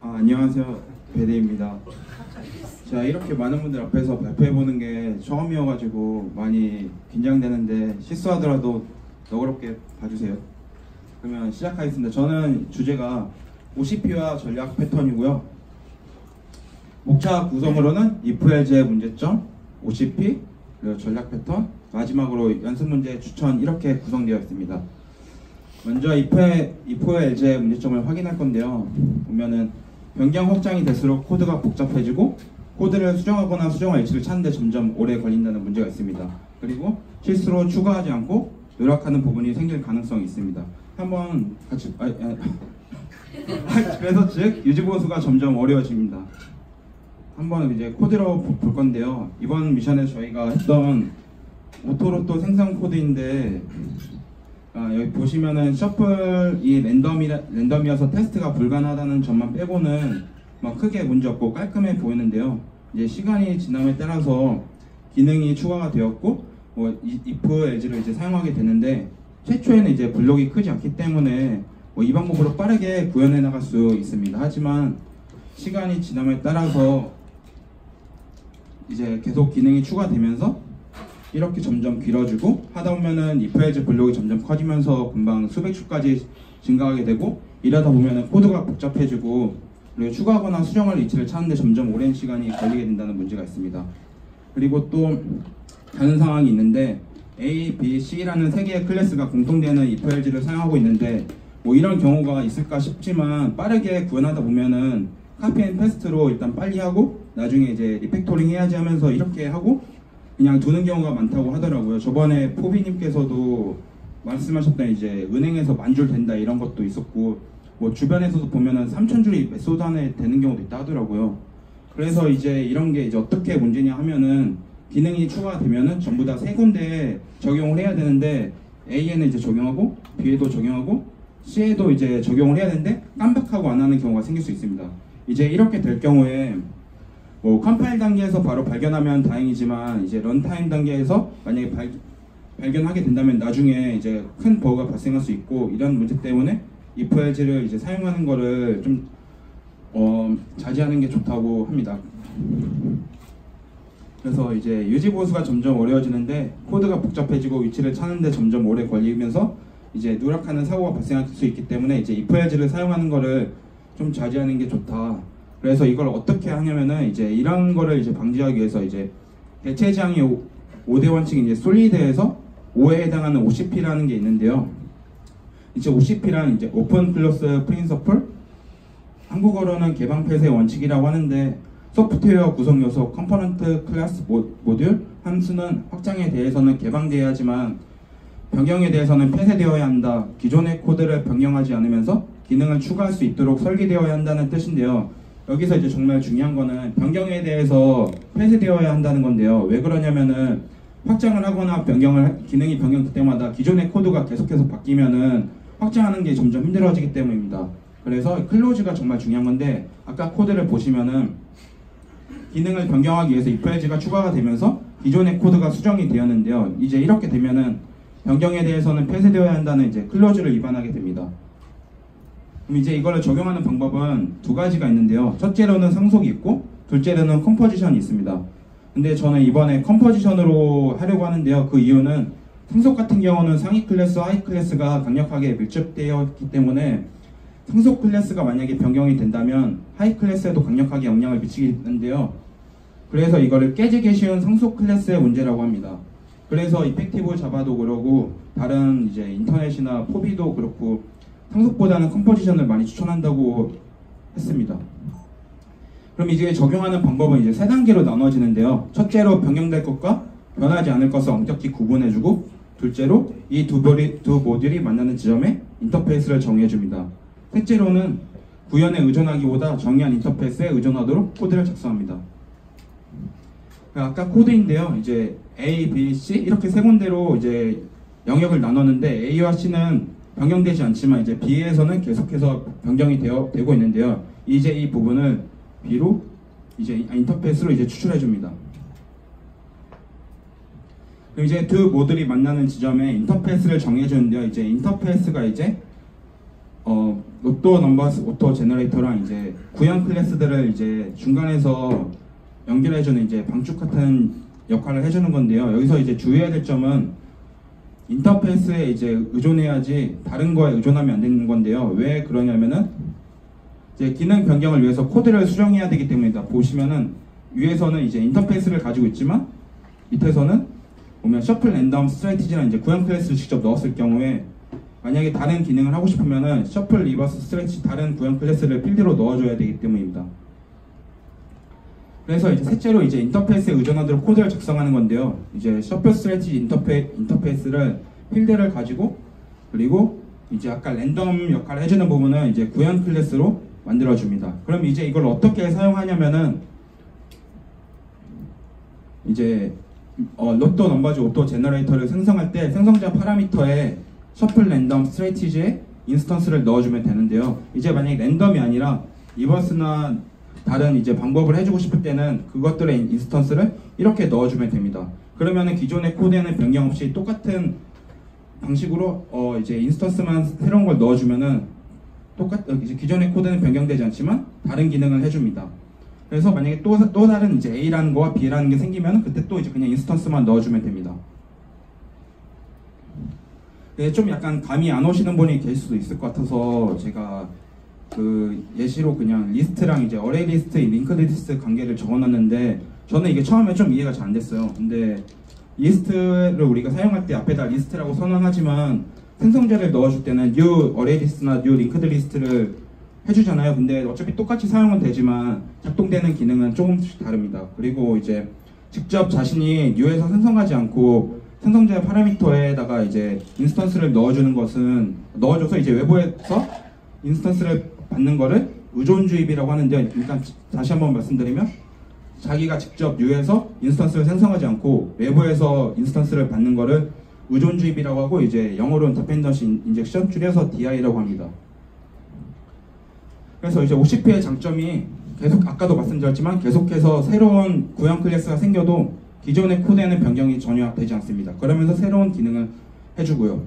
안녕하세요. 배대입니다. 제가 이렇게 많은 분들 앞에서 발표해보는 게 처음이어가지고 많이 긴장되는데 실수하더라도 너그럽게 봐주세요. 그러면 시작하겠습니다. 저는 주제가 OCP와 전략 패턴이고요. 목차 구성으로는 if else의 문제점, OCP, 그리고 전략 패턴, 마지막으로 연습 문제 추천 이렇게 구성되어 있습니다. 먼저 if else의 문제점을 확인할 건데요. 보면은 변경 확장이 될수록 코드가 복잡해지고 코드를 수정하거나 수정할 위치를 찾는데 점점 오래 걸린다는 문제가 있습니다. 그리고 실수로 추가하지 않고 누락하는 부분이 생길 가능성이 있습니다. 한번 같이 그래서 즉 유지보수가 점점 어려워집니다. 한번 이제 코드로 볼 건데요. 이번 미션에서 저희가 했던 오토로또 생성 코드인데 여기 보시면은 셔플이 랜덤이어서 테스트가 불가능하다는 점만 빼고는 막 크게 문제 없고 깔끔해 보이는데요. 이제 시간이 지남에 따라서 기능이 추가가 되었고 if else를 이제 사용하게 되는데 최초에는 이제 블록이 크지 않기 때문에 이 방법으로 빠르게 구현해 나갈 수 있습니다. 하지만 시간이 지남에 따라서 이제 계속 기능이 추가되면서 이렇게 점점 길어지고 하다 보면은 if else 블록이 점점 커지면서 금방 수백 chu까지 증가하게 되고 이러다 보면은 코드가 복잡해지고 그리고 추가하거나 수정할 위치를 찾는데 점점 오랜 시간이 걸리게 된다는 문제가 있습니다. 그리고 또 다른 상황이 있는데 A, B, C라는 세 개의 클래스가 공통되는 if else를 사용하고 있는데 이런 경우가 있을까 싶지만 빠르게 구현하다 보면은 카피 앤 페스트로 일단 빨리 하고 나중에 이제 리팩토링 해야지 하면서 이렇게 하고 그냥 두는 경우가 많다고 하더라고요. 저번에 포비님께서도 말씀하셨던 이제 은행에서 10,000줄 된다 이런 것도 있었고 주변에서도 보면은 3,000줄이 메소드 안에 되는 경우도 있다 하더라고요. 그래서 이제 이런 게 이제 어떻게 문제냐 하면은 기능이 추가되면은 전부 다 세 군데 적용을 해야 되는데 A에는 이제 적용하고 B에도 적용하고 C에도 이제 적용을 해야 되는데 깜빡하고 안 하는 경우가 생길 수 있습니다. 이제 이렇게 될 경우에 컴파일 단계에서 바로 발견하면 다행이지만 이제 런타임 단계에서 만약에 발견하게 된다면 나중에 이제 큰 버그가 발생할 수 있고 이런 문제 때문에 if else를 이제 사용하는 거를 좀 자제하는 게 좋다고 합니다. 그래서 이제 유지보수가 점점 어려워지는데 코드가 복잡해지고 위치를 찾는데 점점 오래 걸리면서 이제 누락하는 사고가 발생할 수 있기 때문에 이제 if else를 사용하는 거를 좀 자제하는 게 좋다. 그래서 이걸 어떻게 하냐면은 이제 이런 거를 이제 방지하기 위해서 이제 대체지향의 5대 원칙이 이제 솔리드에서 5에 해당하는 OCP라는 게 있는데요. 이제 OCP란 이제 오픈 클로스 프린서플, 한국어로는 개방 폐쇄 원칙이라고 하는데 소프트웨어 구성 요소, 컴포넌트, 클래스, 모듈, 함수는 확장에 대해서는 개방되어야 하지만 변경에 대해서는 폐쇄되어야 한다. 기존의 코드를 변경하지 않으면서 기능을 추가할 수 있도록 설계되어야 한다는 뜻인데요. 여기서 이제 정말 중요한 거는 변경에 대해서 폐쇄되어야 한다는 건데요. 왜 그러냐면은 확장을 하거나 기능이 변경될 때마다 기존의 코드가 계속해서 바뀌면은 확장하는 게 점점 힘들어지기 때문입니다. 그래서 클로즈가 정말 중요한 건데 아까 코드를 보시면은 기능을 변경하기 위해서 if else가 추가가 되면서 기존의 코드가 수정이 되었는데요. 이제 이렇게 되면은 변경에 대해서는 폐쇄되어야 한다는 이제 클로즈를 위반하게 됩니다. 그럼 이제 이거를 적용하는 방법은 두 가지가 있는데요. 첫째로는 상속이 있고 둘째로는 컴포지션이 있습니다. 근데 저는 이번에 컴포지션으로 하려고 하는데요. 그 이유는 상속 같은 경우는 상위 클래스, 하위 클래스가 강력하게 밀접되어 있기 때문에 상속 클래스가 만약에 변경이 된다면 하위 클래스에도 강력하게 영향을 미치는데요. 그래서 이거를 깨지기 쉬운 상속 클래스의 문제라고 합니다. 그래서 이펙티브 자바도 그러고 다른 이제 인터넷이나 포비도 그렇고 상속보다는 컴포지션을 많이 추천한다고 했습니다. 그럼 이제 적용하는 방법은 이제 세 단계로 나눠지는데요. 첫째로 변경될 것과 변하지 않을 것을 엄격히 구분해주고 둘째로 이 두 모듈이 만나는 지점에 인터페이스를 정해줍니다. 셋째로는 구현에 의존하기보다 정의한 인터페이스에 의존하도록 코드를 작성합니다. 아까 코드인데요. 이제 A, B, C 이렇게 세 군데로 이제 영역을 나눴는데 A와 C는 변경되지 않지만 이제 B에서는 계속해서 변경이 되고 있는데요. 이제 이 부분을 B로 이제 인터페이스로 이제 추출해 줍니다. 그럼 이제 두 모듈이 만나는 지점에 인터페이스를 정해 주는데요. 이제 인터페이스가 이제 로또 넘버스 오토 제너레이터랑 이제 구현 클래스들을 이제 중간에서 연결해주는 이제 방축 같은 역할을 해주는 건데요. 여기서 이제 주의해야 될 점은 인터페이스에 이제 의존해야지 다른 거에 의존하면 안 되는 건데요. 왜 그러냐면은 이제 기능 변경을 위해서 코드를 수정해야 되기 때문이다. 보시면은 위에서는 이제 인터페이스를 가지고 있지만 밑에서는 보면 셔플 랜덤 스트래티지라는 이제 구현 클래스를 직접 넣었을 경우에 만약에 다른 기능을 하고 싶으면은 셔플 리버스 스트래티지 다른 구현 클래스를 필드로 넣어줘야 되기 때문입니다. 그래서 이제 셋째로 이제 인터페이스에 의존하도록 코드를 작성하는 건데요. 이제 셔플 스트래티지 인터페이스를 필드를 가지고 그리고 이제 아까 랜덤 역할을 해주는 부분은 이제 구현 클래스로 만들어줍니다. 그럼 이제 이걸 어떻게 사용하냐면은 이제 로또 넘버즈 오토 제너레이터를 생성할 때 생성자 파라미터에 셔플 랜덤 스트래티지에 인스턴스를 넣어주면 되는데요. 이제 만약에 랜덤이 아니라 리버스나 다른 이제 방법을 해주고 싶을 때는 그것들의 인스턴스를 이렇게 넣어주면 됩니다. 그러면은 기존의 코드에는 변경 없이 똑같은 방식으로 이제 인스턴스만 새로운 걸 넣어주면은 이제 기존의 코드는 변경되지 않지만 다른 기능을 해줍니다. 그래서 만약에 또 다른 이제 A라는 거와 B라는 게 생기면 그때 또 이제 그냥 인스턴스만 넣어주면 됩니다. 네, 좀 약간 감이 안 오시는 분이 계실 수도 있을 것 같아서 제가 그 예시로 그냥 리스트랑 이제 어레이 리스트, 링크드 리스트 관계를 적어놨는데 저는 이게 처음에 좀 이해가 잘 안 됐어요. 근데 리스트를 우리가 사용할 때 앞에다 리스트라고 선언하지만 생성자를 넣어줄 때는 new 어레이 리스트나 new 링크드 리스트를 해주잖아요. 근데 어차피 똑같이 사용은 되지만 작동되는 기능은 조금씩 다릅니다. 그리고 이제 직접 자신이 new에서 생성하지 않고 생성자의 파라미터에다가 이제 인스턴스를 넣어주는 것은 넣어줘서 이제 외부에서 인스턴스를 받는 거를 의존주입이라고 하는데, 일단 다시 한번 말씀드리면 자기가 직접 new에서 인스턴스를 생성하지 않고 외부에서 인스턴스를 받는 거를 의존주입이라고 하고 이제 영어로는 디펜던시 인젝션 줄여서 DI라고 합니다. 그래서 이제 OCP의 장점이 계속 아까도 말씀드렸지만 계속해서 새로운 구현 클래스가 생겨도 기존의 코드에는 변경이 전혀 되지 않습니다. 그러면서 새로운 기능을 해주고요.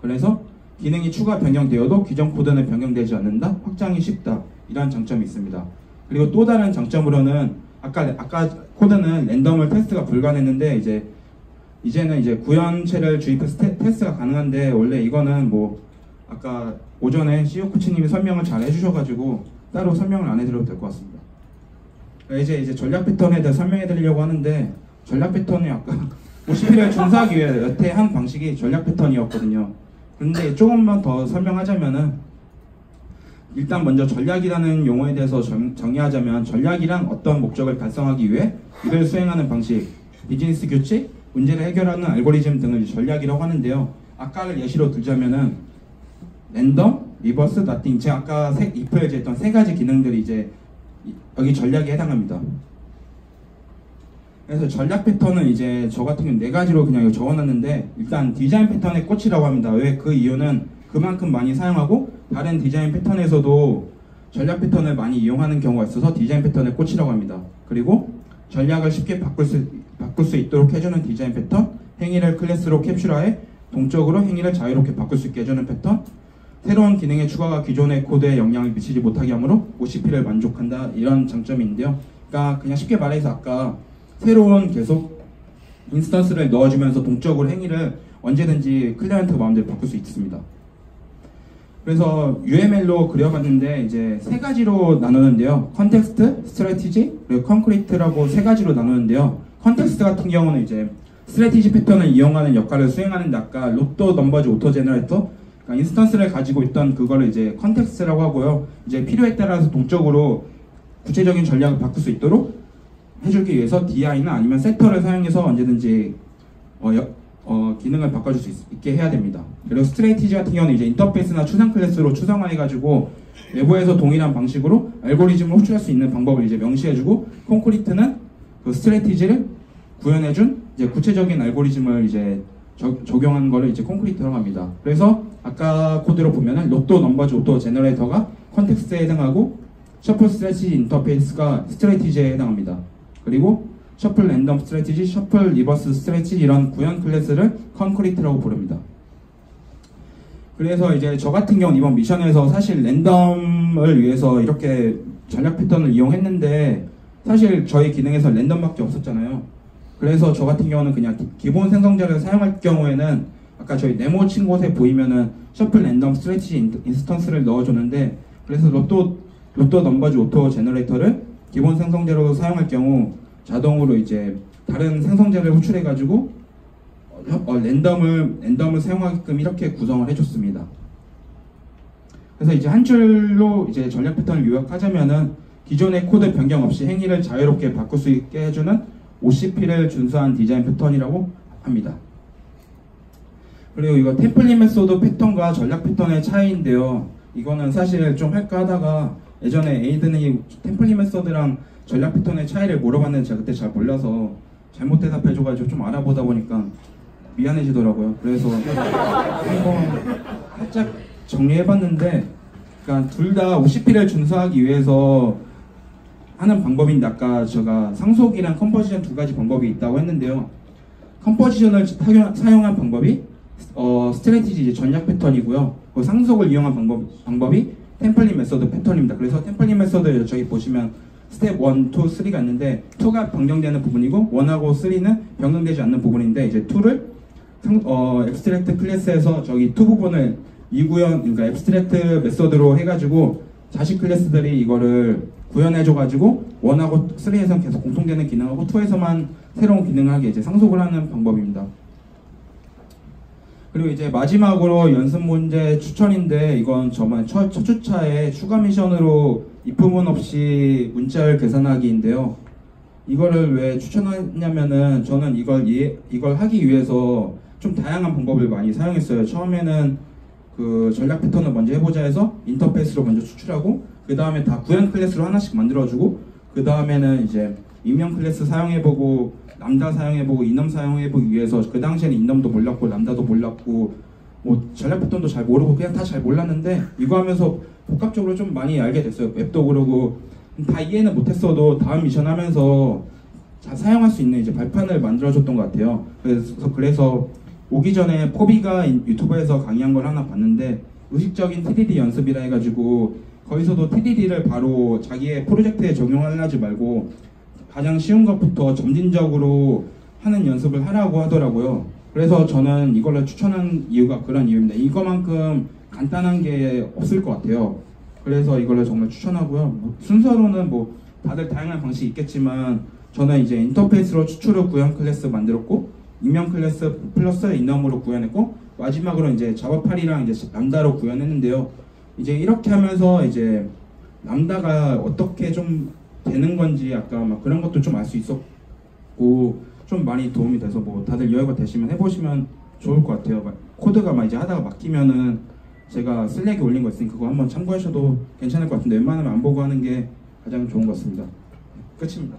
그래서 기능이 추가 변경되어도 기존 코드는 변경되지 않는다, 확장이 쉽다, 이런 장점이 있습니다. 그리고 또 다른 장점으로는 아까 코드는 랜덤을 테스트가 불가능했는데 이제는 이제 구현체를 주입해서 테스트가 가능한데, 원래 이거는 뭐 아까 오전에 CEO 코치님이 설명을 잘 해주셔가지고 따로 설명을 안 해드려도 될 것 같습니다. 이제 전략 패턴에 대해 설명해 드리려고 하는데, 전략 패턴이 아까 OCP를 준수하기 위해 여태 한 방식이 전략 패턴이었거든요. 근데 조금만 더 설명하자면은, 일단 먼저 전략이라는 용어에 대해서 정의하자면, 전략이란 어떤 목적을 달성하기 위해 이걸 수행하는 방식, 비즈니스 규칙, 문제를 해결하는 알고리즘 등을 전략이라고 하는데요. 아까를 예시로 들자면은 랜덤, 리버스, 나띵, 제가 아까 if에서 했던 세 가지 기능들이 이제 여기 전략에 해당합니다. 그래서 전략 패턴은 이제 저 같은 경우는 네 가지로 그냥 적어놨는데, 일단 디자인 패턴의 꽃이라고 합니다. 왜? 그 이유는 그만큼 많이 사용하고 다른 디자인 패턴에서도 전략 패턴을 많이 이용하는 경우가 있어서 디자인 패턴의 꽃이라고 합니다. 그리고 전략을 쉽게 바꿀 수 있도록 해주는 디자인 패턴, 행위를 클래스로 캡슐화해 동적으로 행위를 자유롭게 바꿀 수 있게 해주는 패턴, 새로운 기능의 추가가 기존의 코드에 영향을 미치지 못하게 하므로 OCP를 만족한다, 이런 장점이 있는데요. 그러니까 그냥 쉽게 말해서 아까 새로운 계속 인스턴스를 넣어주면서 동적으로 행위를 언제든지 클라이언트 마음대로 바꿀 수 있습니다. 그래서 UML로 그려봤는데 이제 세 가지로 나누는데요. 컨텍스트, 스트래티지, 그리고 콘크리트라고 세 가지로 나누는데요. 컨텍스트 같은 경우는 이제 스트래티지 패턴을 이용하는 역할을 수행하는데, 아까 로또 넘버즈 오토 제너레이터, 그러니까 인스턴스를 가지고 있던 그거를 이제 컨텍스트라고 하고요. 이제 필요에 따라서 동적으로 구체적인 전략을 바꿀 수 있도록 해주기 위해서 DI나 아니면 세터를 사용해서 언제든지 기능을 바꿔줄 수 있게 해야 됩니다. 그리고 스트래티지 같은 경우는 이제 인터페이스나 추상 클래스로 추상화해가지고 외부에서 동일한 방식으로 알고리즘을 호출할 수 있는 방법을 이제 명시해주고, 콘크리트는 그 스트래티지를 구현해준 이제 구체적인 알고리즘을 이제 적용한 거를 이제 콘크리트라고 합니다. 그래서 아까 코드로 보면은 로또 넘버즈 오토 제너레이터가 컨텍스트에 해당하고, 셔플 스트래티지 인터페이스가 스트래티지에 해당합니다. 그리고 셔플 랜덤 스트래티지, 셔플 리버스 스트래티지, 이런 구현 클래스를 콘크리트라고 부릅니다. 그래서 이제 저 같은 경우는 이번 미션에서 사실 랜덤을 위해서 이렇게 전략 패턴을 이용했는데 사실 저희 기능에서 랜덤밖에 없었잖아요. 그래서 저 같은 경우는 그냥 기본 생성자를 사용할 경우에는 아까 저희 네모 친 곳에 보이면은 셔플 랜덤 스트레티지 인스턴스를 넣어줬는데, 그래서 로또 넘버즈 오토 제너레이터를 기본 생성자로 사용할 경우 자동으로 이제 다른 생성자를 호출해가지고 랜덤을 사용하게끔 이렇게 구성을 해줬습니다. 그래서 이제 한 줄로 이제 전략 패턴을 요약하자면은 기존의 코드 변경 없이 행위를 자유롭게 바꿀 수 있게 해주는 OCP를 준수한 디자인 패턴이라고 합니다. 그리고 이거 템플릿 메소드 패턴과 전략 패턴의 차이인데요. 이거는 사실 좀 할까 하다가 예전에 에이든이 템플릿 메소드랑 전략 패턴의 차이를 물어봤는데 제가 그때 잘 몰라서 잘못 대답해줘가지고 좀 알아보다 보니까 미안해지더라고요. 그래서 한번 살짝 정리해봤는데, 그러니까 둘 다 OCP를 준수하기 위해서 하는 방법인데, 아까 제가 상속이랑 컴포지션 두 가지 방법이 있다고 했는데요. 컴포지션을 사용한 방법이 스트래티지 이제 전략 패턴이고요. 그 상속을 이용한 방법이 템플릿 메소드 패턴입니다. 그래서 템플릿 메소드 저기 보시면 스텝 1, 2, 3가 있는데 2가 변경되는 부분이고 1하고 3는 변경되지 않는 부분인데, 이제 2를 앱스트랙트 클래스에서 저기 2 부분을 그러니까 앱스트랙트 메소드로 해가지고 자식 클래스들이 이거를 구현해줘가지고 1하고 3에서는 계속 공통되는 기능하고 2에서만 새로운 기능을 하게 이제 상속을 하는 방법입니다. 그리고 이제 마지막으로 연습 문제 추천인데, 이건 저번 첫 주차에 추가 미션으로 if 문 없이 문자열 계산하기인데요. 이거를 왜 추천하냐면은 저는 이걸 하기 위해서 좀 다양한 방법을 많이 사용했어요. 처음에는 그 전략 패턴을 먼저 해보자 해서 인터페이스로 먼저 추출하고, 그 다음에 다 구현 클래스로 하나씩 만들어주고, 그 다음에는 이제 임명 클래스 사용해보고 람다 사용해보고 이넘 사용해보기 위해서, 그 당시에는 이넘도 몰랐고 람다도 몰랐고 뭐 전략 패턴도 잘 모르고 그냥 다 잘 몰랐는데, 이거 하면서 복합적으로 좀 많이 알게 됐어요. 웹도 그러고 다 이해는 못했어도 다음 미션 하면서 잘 사용할 수 있는 이제 발판을 만들어줬던 것 같아요. 그래서 오기 전에 포비가 유튜브에서 강의한 걸 하나 봤는데, 의식적인 TDD 연습이라 해가지고 거기서도 TDD를 바로 자기의 프로젝트에 적용하지 말고 가장 쉬운 것부터 점진적으로 하는 연습을 하라고 하더라고요. 그래서 저는 이걸 추천한 이유가 그런 이유입니다. 이거만큼 간단한 게 없을 것 같아요. 그래서 이걸 정말 추천하고요. 뭐 순서로는 뭐 다들 다양한 방식이 있겠지만, 저는 이제 인터페이스로 추출을 구현 클래스 만들었고, 임명 클래스 플러스 이넘으로 구현했고, 마지막으로 이제 자바팔이랑 이제 람다로 구현했는데요. 이제 이렇게 하면서 이제 람다가 어떻게 좀 되는 건지 아까 막 그런 것도 좀 알 수 있었고, 좀 많이 도움이 돼서 뭐 다들 여유가 되시면 해보시면 좋을 것 같아요. 코드가 막 이제 하다가 막히면은 제가 슬랙에 올린 거 있으니까 그거 한번 참고하셔도 괜찮을 것 같은데, 웬만하면 안 보고 하는 게 가장 좋은 것 같습니다. 끝입니다.